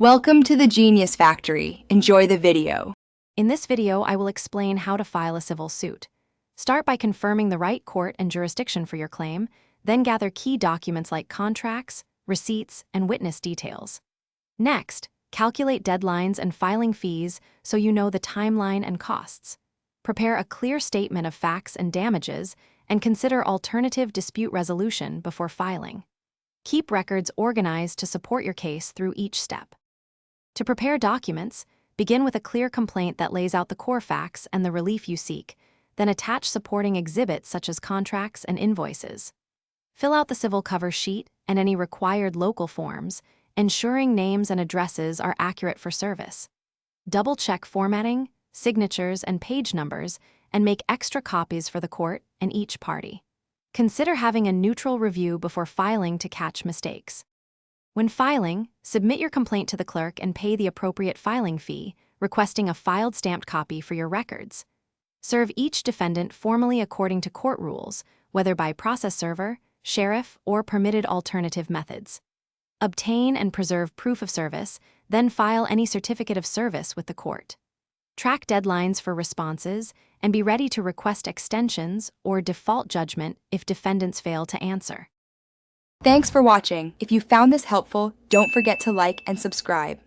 Welcome to the Genius Factory. Enjoy the video. In this video, I will explain how to file a civil suit. Start by confirming the right court and jurisdiction for your claim, then gather key documents like contracts, receipts, and witness details. Next, calculate deadlines and filing fees so you know the timeline and costs. Prepare a clear statement of facts and damages, and consider alternative dispute resolution before filing. Keep records organized to support your case through each step. To prepare documents, begin with a clear complaint that lays out the core facts and the relief you seek, then attach supporting exhibits such as contracts and invoices. Fill out the civil cover sheet and any required local forms, ensuring names and addresses are accurate for service. Double-check formatting, signatures, and page numbers, and make extra copies for the court and each party. Consider having a neutral review before filing to catch mistakes. When filing, submit your complaint to the clerk and pay the appropriate filing fee, requesting a filed stamped copy for your records. Serve each defendant formally according to court rules, whether by process server, sheriff, or permitted alternative methods. Obtain and preserve proof of service, then file any certificate of service with the court. Track deadlines for responses, and be ready to request extensions or default judgment if defendants fail to answer. Thanks for watching. If you found this helpful, don't forget to like and subscribe.